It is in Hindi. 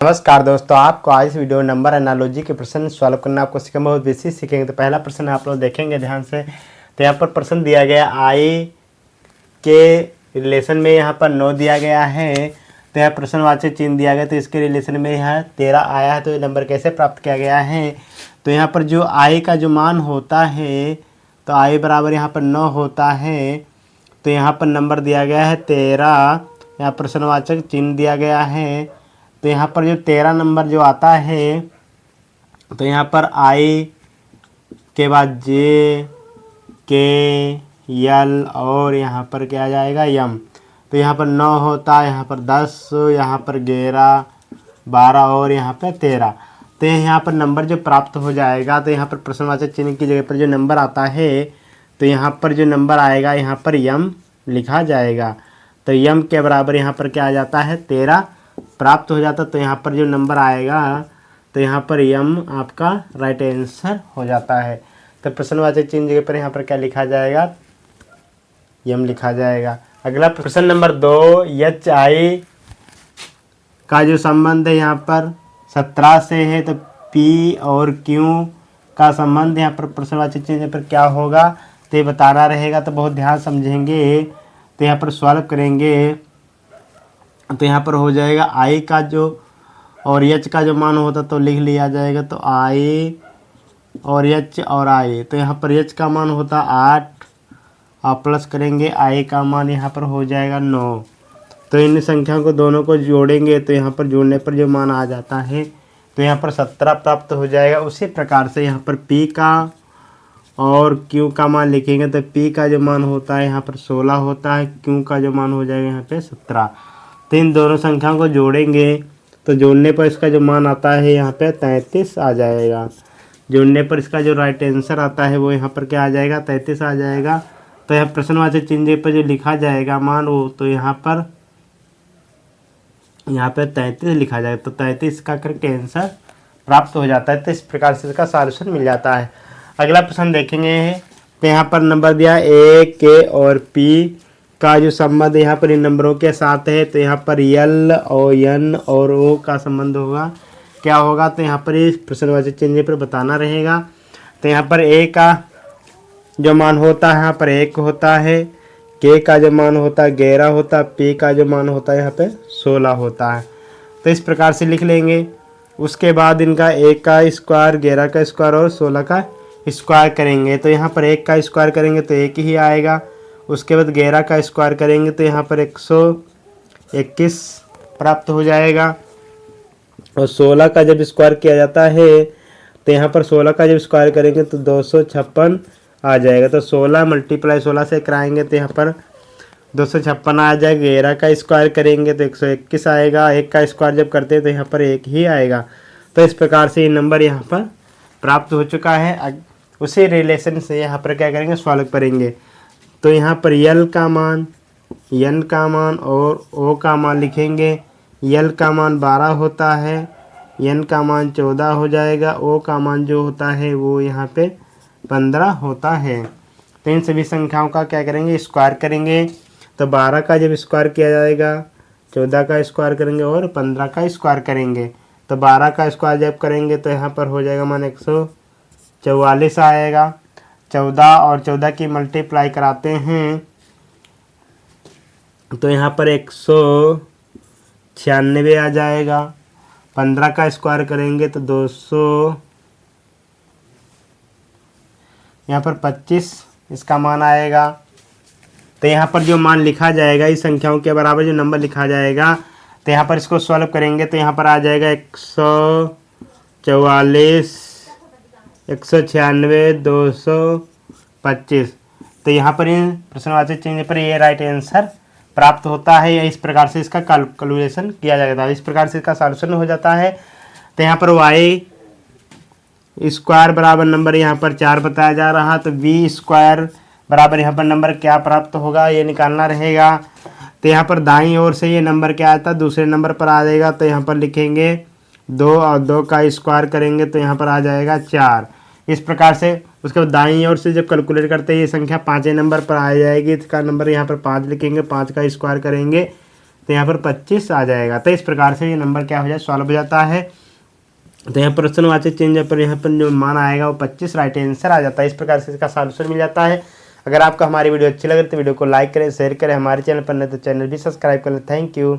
नमस्कार दोस्तों, आपको आज इस वीडियो नंबर एनालॉजी के प्रश्न सॉल्व करना आपको सीखेंगे, बहुत बेसिक सीखेंगे। तो पहला प्रश्न आप लोग देखेंगे ध्यान से। तो यहाँ पर प्रश्न दिया गया आई के रिलेशन में यहाँ पर 9 दिया गया है। तो यहाँ प्रश्नवाचक चिन्ह दिया गया, तो इसके रिलेशन में यहाँ 13 आया है। तो ये नंबर कैसे प्राप्त किया गया है? तो यहाँ पर जो आई का जो मान होता है, तो आई बराबर यहाँ पर 9 होता है। तो यहाँ पर नंबर दिया गया है 13, यहाँ प्रश्नवाचक चिन्ह दिया गया है। तो यहाँ पर जो 13 नंबर जो आता है, तो यहाँ पर आई के बाद जे के यल और यहाँ पर क्या आ जाएगा यम। तो यहाँ पर 9 होता है, यहाँ पर 10, यहाँ पर 11, 12 और यहाँ पर 13। तो यहाँ पर नंबर जो प्राप्त हो जाएगा, तो यहाँ पर प्रश्नवाचक चिन्ह की जगह पर जो नंबर आता है, तो यहाँ पर जो नंबर आएगा यहाँ पर यम लिखा जाएगा। तो यम के बराबर यहाँ पर क्या आ जाता है 13 प्राप्त हो जाता। तो यहाँ पर जो नंबर आएगा, तो यहाँ पर यम आपका राइट आंसर हो जाता है। तो प्रश्नवाचक चिन्ह जगह पर यहाँ पर क्या लिखा जाएगा? यम लिखा जाएगा। अगला प्रश्न नंबर 2, एच आई का जो संबंध है यहाँ पर 17 से है, तो पी और क्यू का संबंध यहाँ पर प्रश्नवाचक चिन्ह पर क्या होगा, तो ये बताना रहेगा। तो बहुत ध्यान समझेंगे। तो यहाँ पर सॉल्व करेंगे, तो यहाँ पर हो जाएगा आई का जो और एच का जो मान होता तो लिख लिया जाएगा। तो आई और एच और आई, तो यहाँ पर एच का मान होता 8 और प्लस करेंगे आई का मान यहाँ पर हो जाएगा 9। तो इन संख्याओं को दोनों को जोड़ेंगे, तो यहाँ पर जोड़ने पर जो मान आ जाता है, तो यहाँ पर 17 प्राप्त हो जाएगा। उसी प्रकार से यहाँ पर पी का और क्यू का मान लिखेंगे, तो पी का जो मान होता है यहाँ पर 16 होता है, क्यू का जो मान हो जाएगा यहाँ पे 17। तो इन दोनों संख्याओं को जोड़ेंगे, तो जोड़ने पर इसका जो मान आता है यहाँ पे 33 आ जाएगा। जोड़ने पर इसका जो राइट आंसर आता है वो यहाँ पर क्या आ जाएगा 33 आ जाएगा। तो यह प्रश्नवाचक चिन्ह पर जो लिखा जाएगा मान वो, तो यहाँ पर 33 लिखा जाएगा। तो 33 का करके आंसर प्राप्त हो जाता है। तो इस प्रकार से इसका सॉल्यूशन मिल जाता है। अगला प्रश्न देखेंगे। तो यहाँ पर नंबर दिया ए के और पी का जो संबंध यहाँ पर इन नंबरों के साथ है, तो यहाँ पर यल और एन और ओ का संबंध होगा, क्या होगा, तो यहाँ पर इस प्रश्नवाचक चिन्ह पर बताना रहेगा। तो यहाँ पर ए का जो मान होता है यहाँ पर 1 होता है, के का जो मान होता है 11 होता है, पी का जो मान होता है यहाँ पे 16 होता है। तो इस प्रकार से लिख लेंगे। उसके बाद इनका 1 का स्क्वायर, 11 का स्क्वायर और 16 का स्क्वायर करेंगे। तो यहाँ पर 1 का स्क्वायर करेंगे तो 1 ही आएगा। उसके बाद 11 का स्क्वायर करेंगे तो यहाँ पर 121 प्राप्त हो जाएगा। और 16 का जब स्क्वायर किया जाता है, तो यहाँ पर 16 का जब स्क्वायर करेंगे तो 256 आ जाएगा। तो 16 × 16 से कराएंगे तो यहाँ पर 256 आ जाएगा। 11 का स्क्वायर करेंगे तो 121 आएगा। 1 का स्क्वायर जब करते हैं तो यहाँ पर 1 ही आएगा। तो इस प्रकार से ये नंबर यहाँ पर प्राप्त हो चुका है। उसी रिलेशन से यहाँ पर क्या करेंगे, सॉल्व करेंगे। तो यहाँ पर यल का मान, एन का मान और ओ का मान लिखेंगे। यल का मान 12 होता है, एन का मान 14 हो जाएगा, ओ का मान जो होता है वो यहाँ पे 15 होता है। तो इन सभी संख्याओं का क्या करेंगे, स्क्वायर करेंगे। तो 12 का जब स्क्वायर किया जाएगा, 14 का स्क्वायर करेंगे और 15 का स्क्वायर करेंगे। तो 12 का स्क्वायर जब करेंगे तो यहाँ पर हो जाएगा मान 144 आएगा। 14 और 14 की मल्टीप्लाई कराते हैं तो यहाँ पर 196 आ जाएगा। 15 का स्क्वायर करेंगे तो 200, यहाँ पर 25 इसका मान आएगा। तो यहाँ पर जो मान लिखा जाएगा, इस संख्याओं के बराबर जो नंबर लिखा जाएगा, तो यहाँ पर इसको सॉल्व करेंगे तो यहाँ पर आ जाएगा 144, 196, 225। तो यहाँ पर इन प्रश्नवाचक चिन्ह पर ये राइट आंसर प्राप्त होता है। या इस प्रकार से इसका कैलकुलेशन किया जाता है। इस प्रकार से इसका सॉल्यूशन हो जाता है। तो यहाँ पर वाई स्क्वायर बराबर नंबर यहाँ पर 4 बताया जा रहा, तो वी स्क्वायर बराबर यहाँ पर नंबर क्या प्राप्त होगा ये निकालना रहेगा। तो यहाँ पर दाईं ओर से ये नंबर क्या आता है, दूसरे नंबर पर आ जाएगा। तो यहाँ पर लिखेंगे 2 और 2 का स्क्वायर करेंगे तो यहाँ पर आ जाएगा 4। इस प्रकार से उसके बाद दाईं ओर से जब कैलकुलेट करते हैं ये संख्या 5वें नंबर पर आ जाएगी। इसका नंबर यहाँ पर 5 लिखेंगे, 5 का स्क्वायर करेंगे तो यहाँ पर 25 आ जाएगा। तो इस प्रकार से ये नंबर क्या हो जाए, सॉल्व हो जाता है। तो यहाँ प्रश्नवाचक चिन्ह पर यहाँ पर जो मान आएगा वो 25 राइट आंसर आ जाता है। इस प्रकार से इसका सॉल्यूशन मिल जाता है। अगर आपको हमारी वीडियो अच्छी लगे तो वीडियो को लाइक करें, शेयर करें, हमारे चैनल पर नहीं तो चैनल भी सब्सक्राइब करें। Thank you.